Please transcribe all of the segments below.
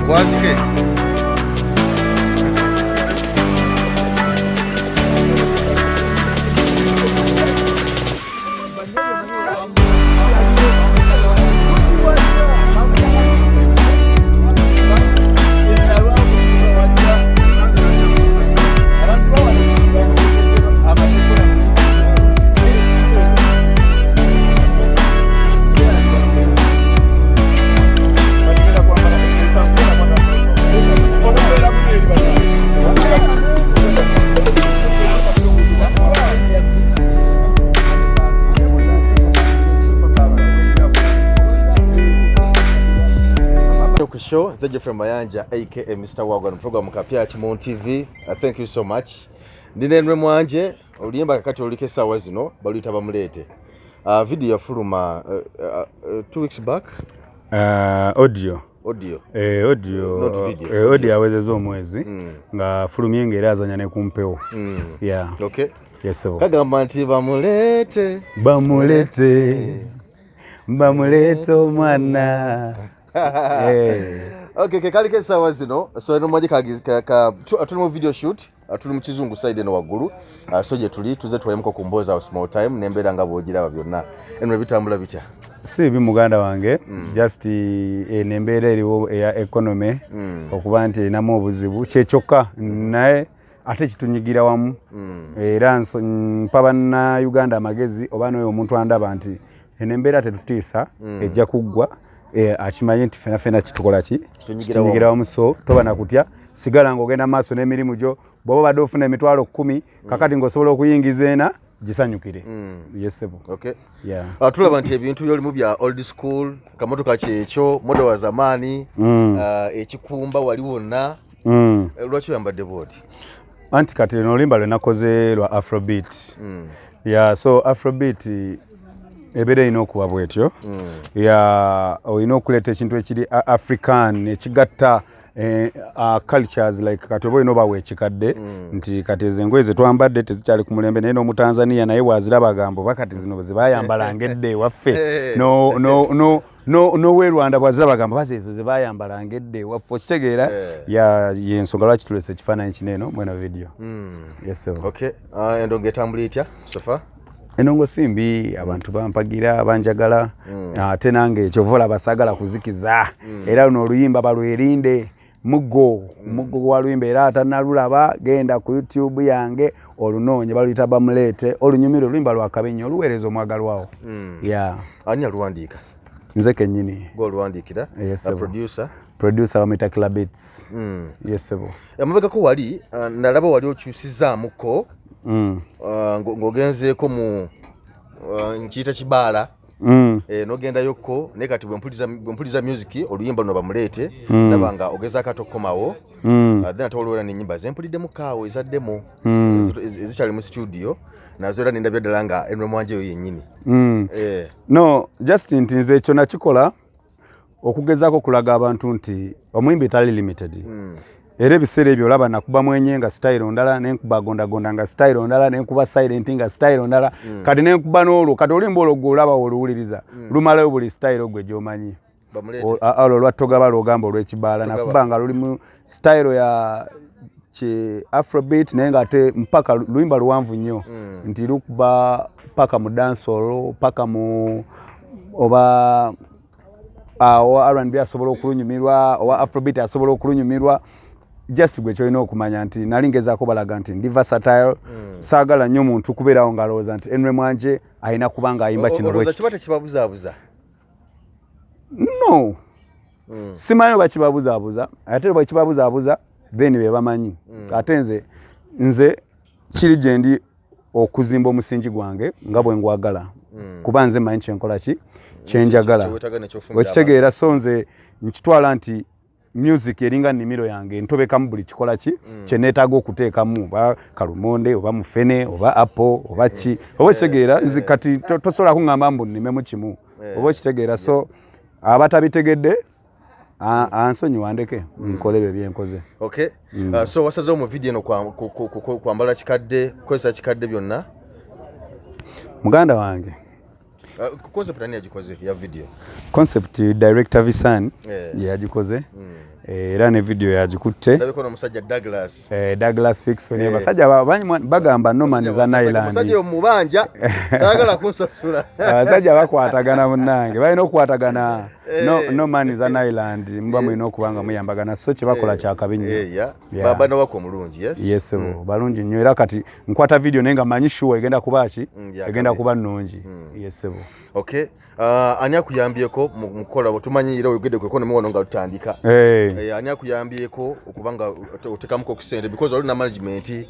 Wazike. Show Zaje from Mwanje aka Mr. Wagwan program kapya Chimon TV. Thank you so much. Ndine Mwanje oliyemba kakati olike sawa zino balita bamulete. Video ya fuluma 2 weeks back. Audio. Audio. Not video. Audio awezeza omwezi nga fulumye ngera azanya ne kumpeo. Yeah. Okay. Yes so. Kagamba nti bamulete. Bamulete omwana. Okay, kali kesa wazino so eno mwaje tuli mu video shoot tuli mu kizungu side eno wagulu soje tuli tuze twayemko kumboza wa small time nembera nga bogira byonna eno bitambula bitya si bi muganda wange just nembera eriwo ya economy okuba nti namo obuzibu kyekyoka naye ate kitunyigira wamu era mpaba na Uganda amagezi oba n'oyo omuntu andaba nti enembera tetutiisa ejja kuggwa achimanye nti fena kitukola ki kitunyigira wamu so toba nakutya sigala ngogenda maaso n'emirimu gyo bobo badofuna emitwalo 10 kakati ngosobola okuyingiza ena gisanyukire yesebo. Okay. Yeah. Tulaba nti ebintu byolimu bya old school kamotoka kyekyo modo wa zamani ekikumba waliwo na lwaki yambadde boti anti kati no limba lwenakoze lwa afrobeat. Yeah, so afrobeat ebere ino kuwa bwetyo ya oyino okuleta ekintu ekiri African ekigatta cultures like katobo ino bawe ekikadde nti kateze ngoeze twambadde tezikyali ku mulembe naye no Tanzania naye wazira bagambo bakati zino zibayambala ngedde waffe no we Rwanda wazira bagambo bazezo zibayambala ngedde waffe kitegeera ya yensonga lwaki tulese kifaananyi kineno mwena video. Yes sir. Okay. Endo ngetambulitya sofa enongo simbi abantu bampagira banjagala ate nange ekyovola basagala kuzikiza era luno oluyimba balwerinde mugo wa luyimba era atanalulaba genda ku YouTube yange olunonye baluyita bamulete olunyumiro oluyimba lwa Kabenyo oluwerezo omwagalwawo. Yeah. Ani aluwandiika nze kennyini go luwandikira producer wa Mwepikira Beats. Yes sebo amabega ko wali nalaba wali okyusizaamuko ngogenzeeko mu nkiyita kibala nogenda yokko ne kati bwempuliza music oluyimba luno bamulete nabanga ogezako atokomawo then atolwera n'ennyimba zempulidde mu kaawo ezaddemu ezikyali mu studio nazo era nendabya ddala nga Mwanje yo yennyini. No just nti nze ekyo nakikola okugezaako kulaga abantu nti omuyimbi tali limited. Era ebiseera ebyo olaba nakuba mwenye nga style ondala nenkuba gondagonda nga style ondala nenkuba silent nga style ondala kati nenkuba n'olwo kati olimba olwo gwe olaba oluwuliriza lumalayo buli style gwe gy'omanyi alo lwattogaba lwogamba olw'ekibaala nakuba nga luli mu style ya afrobeat naye nga ate mpaka luyimba luwanvu nnyo nti lukuba paka mu dancehall paka mu oba R&B asobola okulunyumirwa oba afrobeat asobola okulunyumirwa. Just gwe kyolina okumanya nti nalingezaako balaga nti ndi versatile saagala nnyo muntu kubeerawo ngalowooza nti Mwanje alina kubanga ayimba kino bwekiti. No. Simanyi bakibabuzaabuza ate bakibabuzaabuza then be bamanyi. Ate nze kiri gye ndi okuzimba omusingi gwange nga bwe ngwagala kuba nze manyi kyenkola ki kyenjagala okitegeera so nze nkitwala nti music eringa nimiro yange ntobekamu buli kikola ki kyeneetaaga okuteekamu oba kalumonde oba mufene oba apple oba ki oba kitegeera kati tosobola kuŋŋamba mbu nnimemu kimu oba kitegeera so abatabitegedde ansonyi wandeke nkole bye byenkoze. Okay. So wasazeewo mu video eno kwambala kikadde kukozesa kikadde byonna muganda wange concept ani yagikoze ya video? Concept director Visan yagikoze era ne video yagikutte ndabiko no musajja Douglas Douglas Levixon basajja bagamba no man za Nailand musajja omubanja tagala kunsasula basajja bakwatagana munnange balina okukwatagana no man za Nailand mba mwina okubanga muyambagana so kye bakola kya kabinyo baba no wako mulungi yes balungi nnyo era kati nkwata video nenga manyi sure egenda kubaki egenda kuba nnungi yes okay ani akuyambyeko mukola botumanyira oyogede ku economy wono nga tutandika ani akuyambyeko okubanga otekamuko kusente because olina management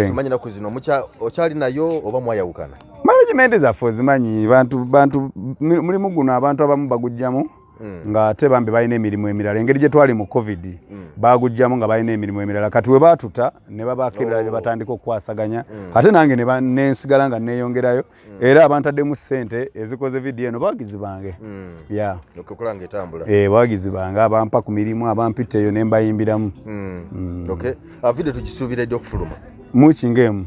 tumanyi na kuzino mucha ochali nayo oba mwayawukana management za force manyi bantu mulimu guno abantu abamu bagujjamu nga ate bambe balina emirimu emirala engeri gye twali mu covid bagujjamu nga balina emirimu emirala kati we batuta ne babakebera ne batandika okukwasaganya ate nange ne nensigala nga neyongerayo era abantu addemu ssente ezikoze video eno bawagizi bange okukulanga etambula bawagizi bange abampa ku mirimu abampiteeyo ne mbayimbiramu video tugisuubiredde okufuluma mukingemu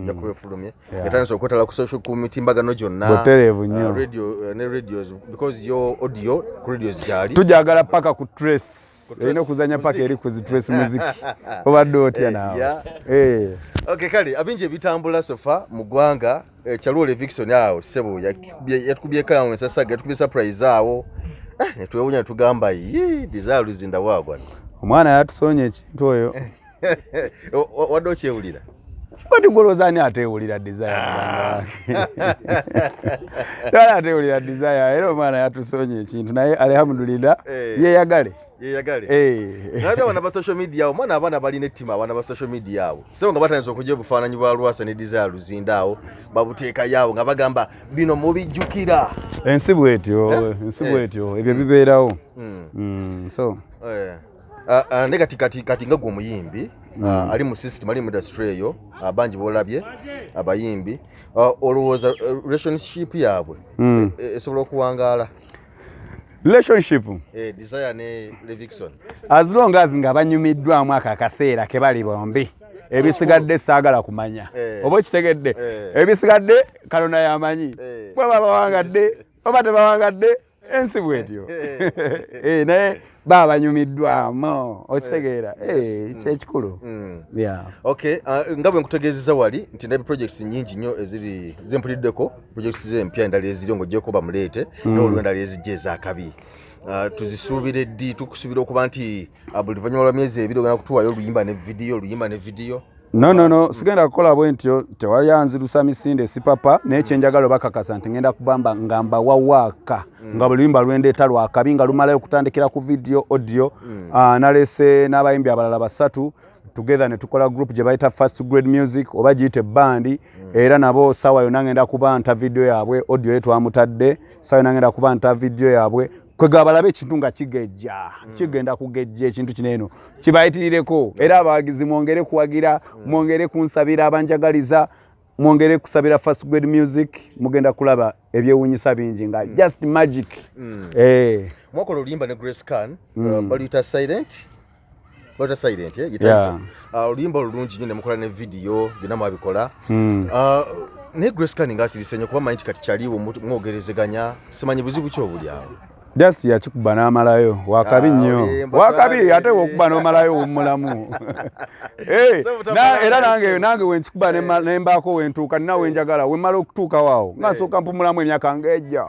yakube fulumye yatanso okotala ku social ku mitimbagano gyonna boterevu nnyo radio ne radios because your audio ku radios jali tujagala paka ku trace eno kuzanya paka eri ku trace music obadde otya nawe okay kali abinje bitambula sofa mugwanga Chaluo Levixon awo sebo yatukubye kawo sasaga yatukubye surprise awo netwewunya tugamba desire Luzinda wagwa omwana yatusonye ekintu oyo wadde okyewulira bati golozani atewulira desire dala atewulira desire era omwana yatusonye ekintu naye alhamdulillah yeyagale nabe wana ba social media awo mwana abana bali nettima abana ba social media awo sebo nga batanze okujja bufaananyi bwa Lwasa ne desire Luzinda awo babuteeka yawo nga bagamba bino mubijjukira ensibu etyo ebyo bibeerawo so negati kati nga gwo muyimbi ali mu system ali mu industry eyo abanji bolabye abayimbi olowooza relationship yaabwe esobola okuwangaala relationship desire ne Levixon as long as nga banyumiddwamu akaseera ke bali bombi ebisigadde saagala kumanya oba kitegedde ebisigadde kalona yamanyi baba bawangadde oba tebawangadde ensibu etyo naye baba nyumiddwamu okitegeera kyekikulu okay nga bwe nkutegeezeza wali nti nabe projects nyingi nnyo eziri zempuliddeko projects zempya endala eziri ng'oggyeko bamuleete n'olwendala ezijja ezakabi tuzisuubire ddi tukusuubira okuba nti buli luvannyuma lwa myezi ebiri ogenda kutuwayo oluyimba ne vidiyo no sigenda kukola bwe ntyo tewali anzirusa misinde sipapa naye kyenjagala obakakasa nti ngenda kubamba ngamba wawaaka nga buli luyimba lwendeeta lwakabi nga lumalayo okutandikira ku video audio nalese n'abayimbi abalala basatu together ne tukola group gye bayita first grade music oba giyite bandi era nabo sawa yonna ngenda kuba nta video yaabwe audio ye twamutadde sawa yonna ngenda kuba nta video yaabwe kwega balabe ekintu nga kigenda kugejja ekintu kineeno kibayitirireko era abawagizi mwongere kuwagira mwongere kunsabira abanjagaliza mwongere kusabira first grade music mugenda kulaba ebyewunyisa bingi nga just magic mwakola oluyimba ne Grace Khan baluyita silent oluyimba olulungi nnyo ne mukola ne video byonna mwabikola ne Grace Khan ng'asirise nnyo kuba manyi kati kyaliwo mwogerezeganya simanyi buzibu ki obuli awo just yakikuba n'amalayo wakabi nnyo wakabi ate okuba n'omalayo omulamu era nange wenkikuba nembaako wentuuka nina wenjagala wemala okutuuka waawo nga nsooka mpumulamu emyaka ng'ejja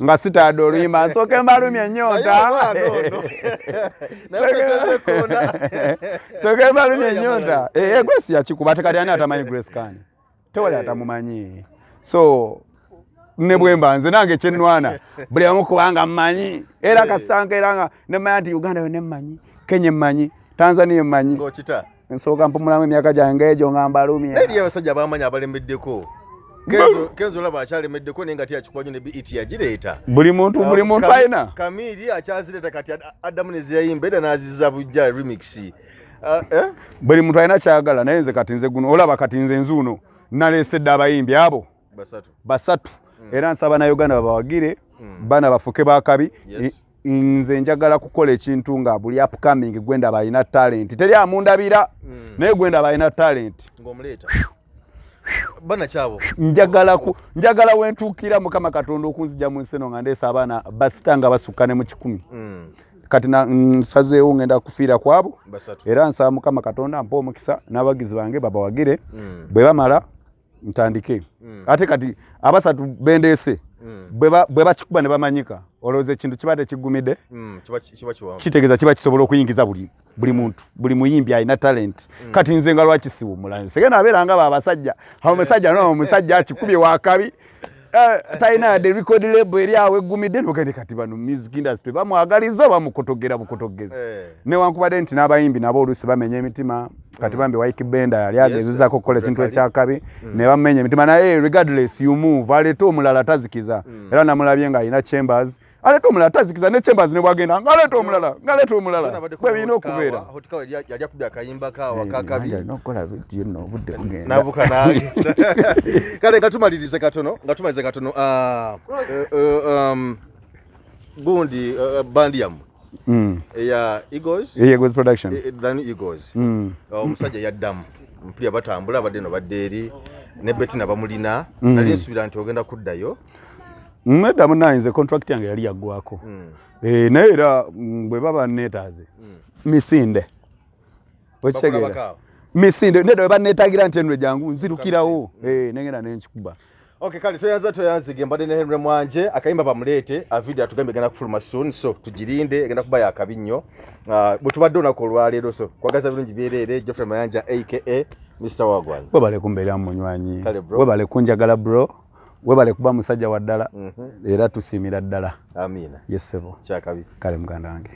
nga sitadde oluyimba nsooka embalumya ennyonta sooka embalumya ennyonta Grace yakikuba tekati ani atamanyi Grace Khan tewali atamumanyi so ne bwemba nze nange kyenwana buli amu kubanga mmanyi era kasanka era nga nemanya nti Uganda yo nemmanyi Kenya emmanyi Tanzania emmanyi ng'okita nsooka mpumulamu emyaka gyange egyo nga mbalumya eri abasajja bamanyi abalemeddeko Kenzo olaba akyalemeddeko naye nga tyakikwanyo ne BET yagireeta buli muntu alina Kamiri akyazireta kati addamu ne zeyayimba era n'azizza bujja remix buli muntu alina kyagala naye nze kati nze guno olaba kati nze nzuuno naleesedde abayimbi abo basatu era nsaba na Uganda babawagire bana bafuke bakabi nze njagala kukola ekintu nga buli upcoming gwenda balina talent teri amundabira naye gwenda balina talent ng'omuleeta bana kyabo njagala wentuukira Mukama Katonda okunzija mu nseno nga ndeesa abaana basitanga basukka ne mu 10 kati nsazeewo ngenda kufiira kwabo era nsaba Mukama Katonda mpa omukisa n'abagizi bange babawagire bwe bamala ntandike ate kati abasatu bendeese bwe bakikuba ne bamanyika olowooza ekintu kibadde kiggumidde kitegeeza kiba kisobola okuyingiza buli muntu buli muyimbi alina talent kati nze nga lwaki siwumula nsegenda abeera nga babasajja omusajja akikubye wakabi talina yadde record label eri awo eggumidde nogende kati bano music industry bamwagaliza bamukotogera bukotogezi newankubadde nti n'abayimbi nabo oluusi bamenya emitima kati bambi Waiki Benda yali agezezaako okukola ekintu ekyakabi ne bamenya emitima naye regardless you move aleeta omulala tazikiza era namulabye nga alina Chambers aleeta omulala tazikiza ne Chambers ne bwagenda ngaleeta omulala bwe birina okubeera yali akubye akayimba kawa kakabi nokola video no budde bugenda nabuka nange kale ngatumalirize katono gundi bandi yamu ya Eagles production then Eagles omusajja yaddamu mpya batambula abadde no baddeeri ne Bettina bamulina nali nsubira nti ogenda kuddayo Madam nainze contract yange yali yaggwako naye era bwe baba neetaaze misinde wekisegeera misinde nedda bwe baneetagira nti enwe jangu nzirukirawo nengenda nenkikuba. Okay, kale toyanzige mbadde ne Henry Mwanje akayimba bamuleete video atugambe genda kufuluma soon so tugirinde genda kuba yakabi nnyo butubadde onako olwaleero so kwagaza birungi byereere Geoffrey Mayanja aka Mr. Wagwan webale kumbeera munywanyi webale kunjagala bro webale kuba musajja wa ddala era tusiimira ddala amina yesebo kyakabi kale muganda wange